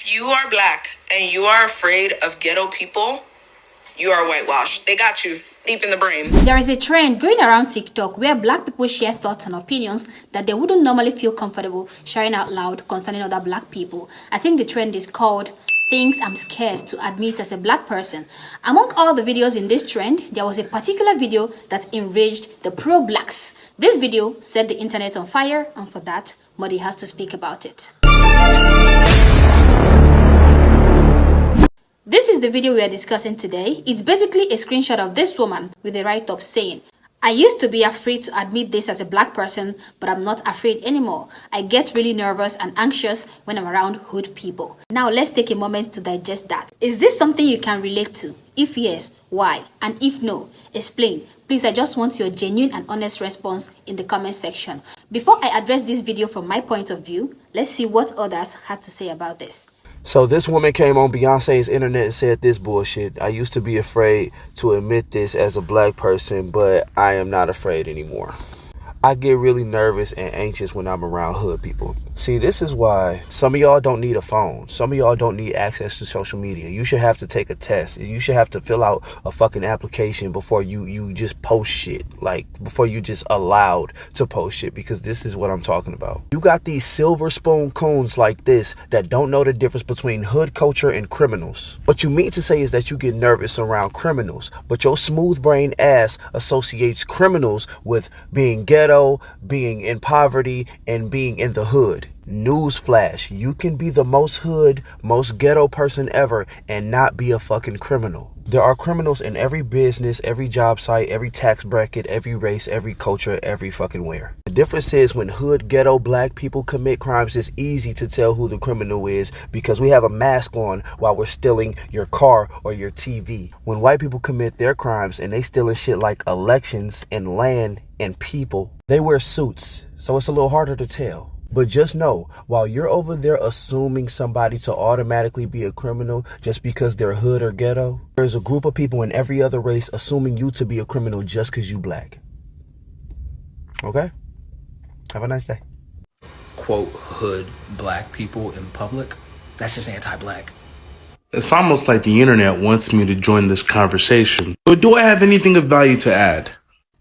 If you are black and you are afraid of ghetto people, you are whitewashed. They got you deep in the brain. There is a trend going around TikTok where black people share thoughts and opinions that they wouldn't normally feel comfortable sharing out loud concerning other black people. I think the trend is called things I'm scared to admit as a black person. Among all the videos in this trend, there was a particular video that enraged the pro-blacks. This video set the internet on fire, and for that, Muddy has to speak about it. This is the video we are discussing today. It's basically a screenshot of this woman with a write-up saying, I used to be afraid to admit this as a black person, but I'm not afraid anymore. I get really nervous and anxious when I'm around hood people. Now let's take a moment to digest that. Is this something you can relate to? If yes, why? And if no, explain. Please, I just want your genuine and honest response in the comment section. Before I address this video from my point of view, let's see what others had to say about this. So this woman came on Beyonce's internet and said this bullshit. I used to be afraid to admit this as a black person, but I am not afraid anymore. I get really nervous and anxious when I'm around hood people. See, this is why some of y'all don't need a phone. Some of y'all don't need access to social media. You should have to take a test. You should have to fill out a fucking application before you just post shit. Like, before you just allowed to post shit, because this is what I'm talking about. You got these silver spoon coons like this that don't know the difference between hood culture and criminals. What you mean to say is that you get nervous around criminals, but your smooth brain ass associates criminals with being ghetto, being in poverty, and being in the hood. Newsflash, you can be the most hood, most ghetto person ever and not be a fucking criminal. There are criminals in every business, every job site, every tax bracket, every race, every culture, every fucking where. The difference is when hood, ghetto, black people commit crimes, it's easy to tell who the criminal is because we have a mask on while we're stealing your car or your TV. When white people commit their crimes and they stealing shit like elections and land and people, they wear suits, so it's a little harder to tell. But just know, while you're over there assuming somebody to automatically be a criminal just because they're hood or ghetto, there's a group of people in every other race assuming you to be a criminal just because you black. Okay? Have a nice day. Quote, hood black people in public. That's just anti-black. It's almost like the internet wants me to join this conversation. But do I have anything of value to add?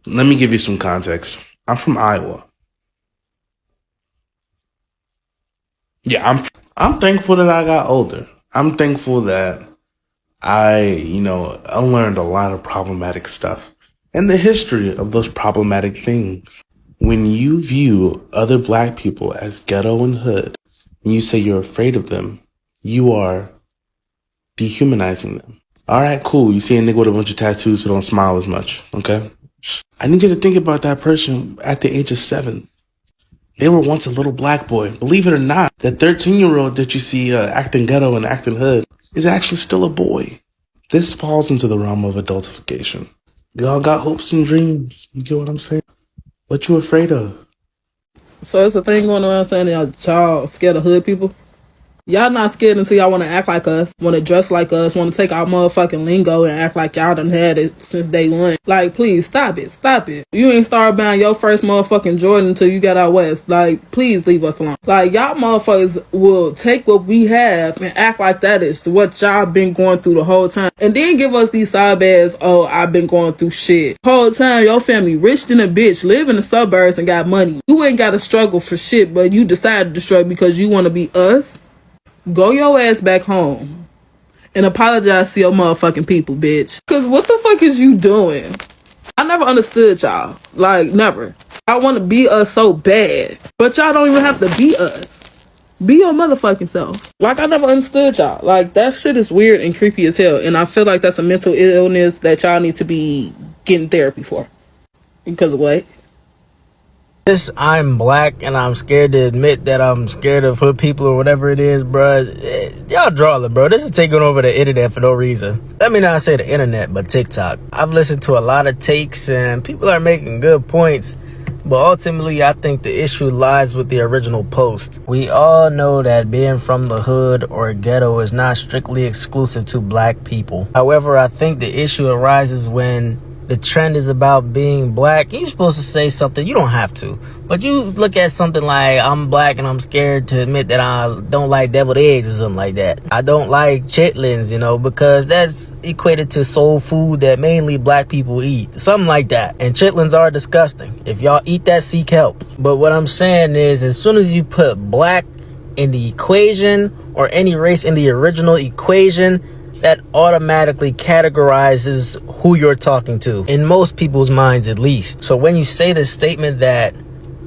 Let me give you some context. I'm from Iowa. Yeah, I'm thankful that I got older. I'm thankful that I learned a lot of problematic stuff and the history of those problematic things. When you view other black people as ghetto and hood, and you say you're afraid of them, you are dehumanizing them. All right, cool. You see a nigga with a bunch of tattoos who don't smile as much, okay? I need you to think about that person at the age of 7. They were once a little black boy. Believe it or not, that 13-year-old that you see acting ghetto and acting hood is actually still a boy. This falls into the realm of adultification. We all got hopes and dreams. You get what I'm saying? What you afraid of? So it's a thing going around saying that y'all scared of hood people. Y'all not scared until y'all want to act like us, want to dress like us, want to take our motherfucking lingo and act like y'all done had it since day one. Like, please, stop it. Stop it. You ain't started buying your first motherfucking Jordan until you got out west. Like, please leave us alone. Like, y'all motherfuckers will take what we have and act like that is what y'all been going through the whole time. And then give us these side bags, oh, I've been going through shit. Whole time, your family rich than a bitch, live in the suburbs and got money. You ain't got to struggle for shit, but you decided to struggle because you want to be us. Go your ass back home and apologize to your motherfucking people, bitch. Cause what the fuck is you doing? I never understood y'all. Like, never. I want to be us so bad. But y'all don't even have to be us. Be your motherfucking self. Like, I never understood y'all. Like, that shit is weird and creepy as hell. And I feel like that's a mental illness that y'all need to be getting therapy for. Because of what? I'm black and I'm scared to admit that I'm scared of hood people or whatever it is, bruh. Y'all drawing, bro. This is taking over the internet for no reason. Let me not say the internet, but TikTok. I've listened to a lot of takes and people are making good points, but ultimately I think the issue lies with the original post. We all know that being from the hood or ghetto is not strictly exclusive to black people. However, I think the issue arises when the trend is about being black, you're supposed to say something. You don't have to, but you look at something like, I'm black and I'm scared to admit that I don't like deviled eggs or something like that. I don't like chitlins, you know, because that's equated to soul food that mainly black people eat, something like that. And chitlins are disgusting. If y'all eat that, seek help. But what I'm saying is, as soon as you put black in the equation or any race in the original equation, that automatically categorizes who you're talking to, in most people's minds at least. So when you say the statement that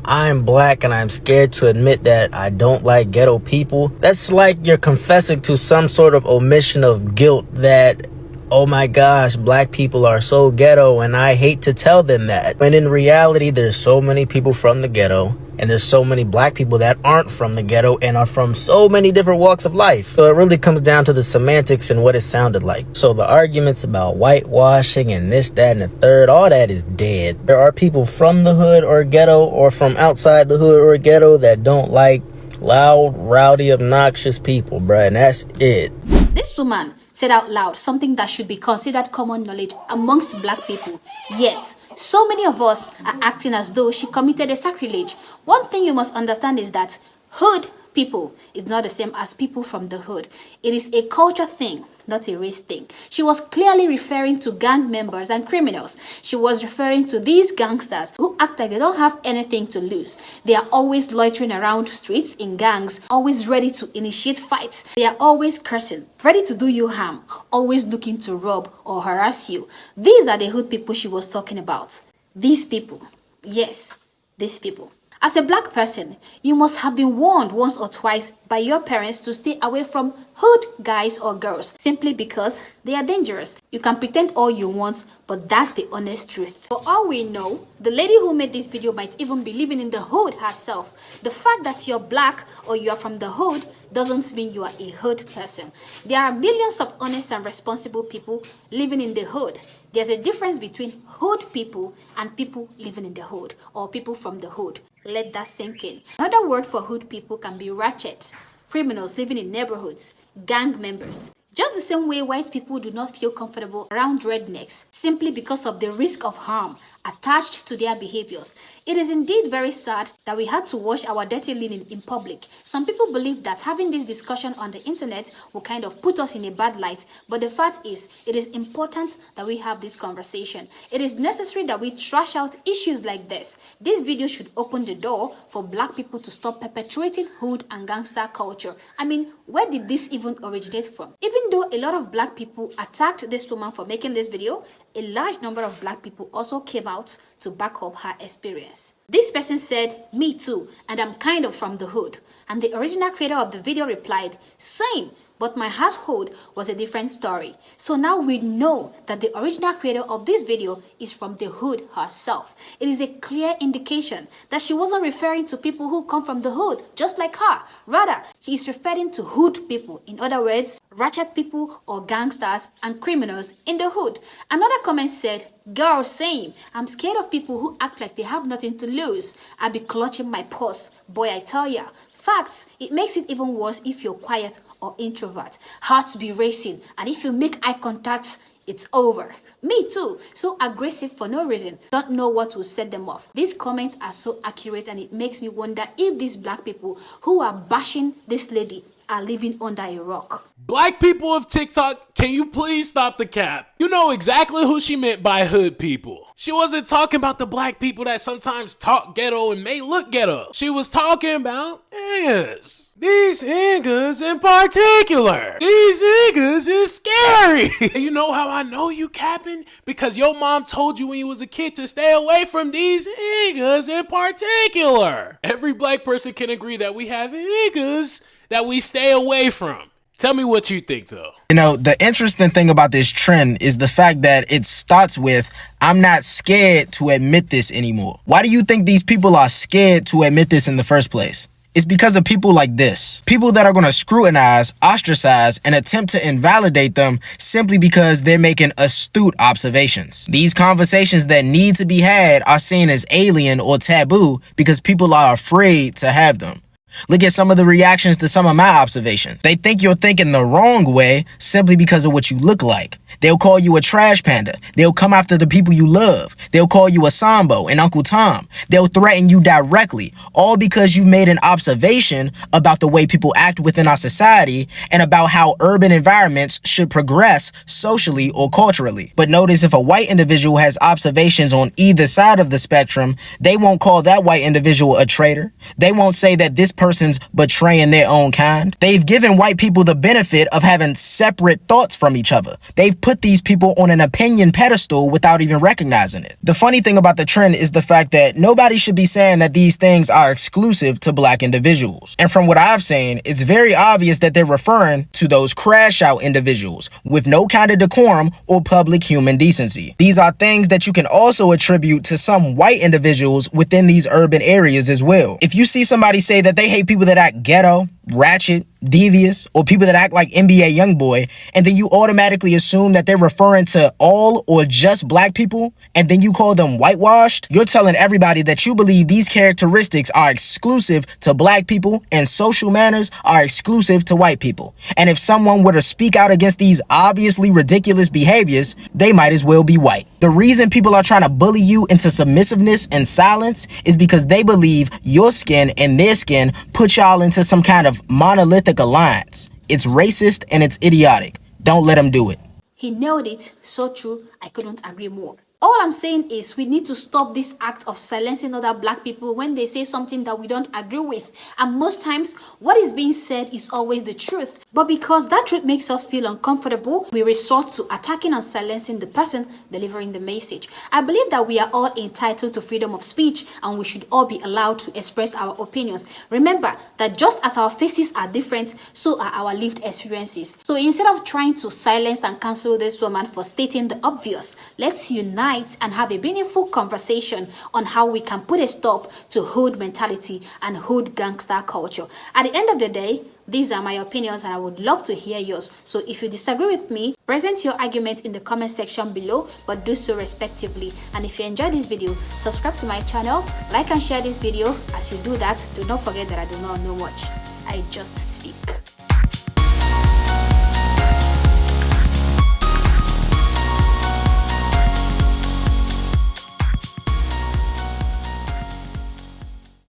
I'm black and I'm scared to admit that I don't like ghetto people, that's like you're confessing to some sort of omission of guilt that, oh my gosh, black people are so ghetto and I hate to tell them that. When in reality, there's so many people from the ghetto and there's so many black people that aren't from the ghetto and are from so many different walks of life. So it really comes down to the semantics and what it sounded like. So the arguments about whitewashing and this, that, and the third, all that is dead. There are people from the hood or ghetto or from outside the hood or ghetto that don't like loud, rowdy, obnoxious people, bruh, and that's it. This woman said out loud something that should be considered common knowledge amongst black people. Yet, so many of us are acting as though she committed a sacrilege. One thing you must understand is that hood people is not the same as people from the hood. It is a culture thing, not a race thing. She was clearly referring to gang members and criminals. She was referring to these gangsters who act like they don't have anything to lose. They are always loitering around streets in gangs, always ready to initiate fights. They are always cursing, ready to do you harm, always looking to rob or harass you. These are the hood people she was talking about. These people. Yes, these people. As a black person, you must have been warned once or twice by your parents to stay away from hood guys or girls simply because they are dangerous. You can pretend all you want, but that's the honest truth. For all we know, the lady who made this video might even be living in the hood herself. The fact that you're black or you are from the hood doesn't mean you are a hood person. There are millions of honest and responsible people living in the hood. There's a difference between hood people and people living in the hood or people from the hood. Let that sink in. Another word for hood people can be ratchet, criminals living in neighborhoods, gang members. Just the same way white people do not feel comfortable around rednecks simply because of the risk of harm attached to their behaviors. It is indeed very sad that we had to wash our dirty linen in public. Some people believe that having this discussion on the internet will kind of put us in a bad light, but the fact is, it is important that we have this conversation. It is necessary that we trash out issues like this. This video should open the door for black people to stop perpetuating hood and gangster culture. I mean, where did this even originate from? Even though a lot of black people attacked this woman for making this video, a large number of black people also came out to back up her experience. This person said, "Me too, and I'm kind of from the hood." And the original creator of the video replied, "Same, but my household was a different story." So now we know that the original creator of this video is from the hood herself. It is a clear indication that she wasn't referring to people who come from the hood just like her. Rather, she is referring to hood people. In other words, ratchet people or gangsters and criminals in the hood. Another comment said, "Girl, same. I'm scared of people who act like they have nothing to lose. I be clutching my purse. Boy, I tell ya." Facts, it makes it even worse if you're quiet or introvert. Hearts be racing, and if you make eye contact, it's over. Me too, so aggressive for no reason. Don't know what will set them off. These comments are so accurate, and it makes me wonder if these black people who are bashing this lady are living under a rock. Black people of TikTok, can you please stop the cap? You know exactly who she meant by hood people. She wasn't talking about the black people that sometimes talk ghetto and may look ghetto. She was talking about niggas. These niggas in particular. These niggas is scary. You know how I know you capping? Because your mom told you when you was a kid to stay away from these niggas in particular. Every black person can agree that we have niggas that we stay away from. Tell me what you think, though. You know, the interesting thing about this trend is the fact that it starts with, "I'm not scared to admit this anymore." Why do you think these people are scared to admit this in the first place? It's because of people like this. People that are going to scrutinize, ostracize, and attempt to invalidate them simply because they're making astute observations. These conversations that need to be had are seen as alien or taboo because people are afraid to have them. Look at some of the reactions to some of my observations. They think you're thinking the wrong way simply because of what you look like. They'll call you a trash panda. They'll come after the people you love. They'll call you a Sambo and Uncle Tom. They'll threaten you directly, all because you made an observation about the way people act within our society and about how urban environments should progress socially or culturally. But notice, if a white individual has observations on either side of the spectrum, they won't call that white individual a traitor. They won't say that this person's betraying their own kind. They've given white people the benefit of having separate thoughts from each other. They've put these people on an opinion pedestal without even recognizing it. The funny thing about the trend is the fact that nobody should be saying that these things are exclusive to black individuals. And from what I've seen, it's very obvious that they're referring to those crash out individuals with no kind of decorum or public human decency. These are things that you can also attribute to some white individuals within these urban areas as well. If you see somebody say that they hate people that act ghetto, ratchet, devious, or people that act like NBA Youngboy, and then you automatically assume that they're referring to all or just black people, and then you call them whitewashed, you're telling everybody that you believe these characteristics are exclusive to black people and social manners are exclusive to white people. And if someone were to speak out against these obviously ridiculous behaviors, they might as well be white. The reason people are trying to bully you into submissiveness and silence is because they believe your skin and their skin put y'all into some kind of monolithic alliance. It's racist and it's idiotic. Don't let them do it. He nailed it. So true. I couldn't agree more. All I'm saying is we need to stop this act of silencing other black people when they say something that we don't agree with. And most times, what is being said is always the truth. But because that truth makes us feel uncomfortable, we resort to attacking and silencing the person delivering the message. I believe that we are all entitled to freedom of speech and we should all be allowed to express our opinions. Remember that just as our faces are different, so are our lived experiences. So instead of trying to silence and cancel this woman for stating the obvious, let's unite and have a meaningful conversation on how we can put a stop to hood mentality and hood gangster culture. At the end of the day, these are my opinions and I would love to hear yours. So if you disagree with me, present your argument in the comment section below, but do so respectively. And if you enjoyed this video, subscribe to my channel, like and share this video. As you do that, do not forget that I do not know much. I just speak.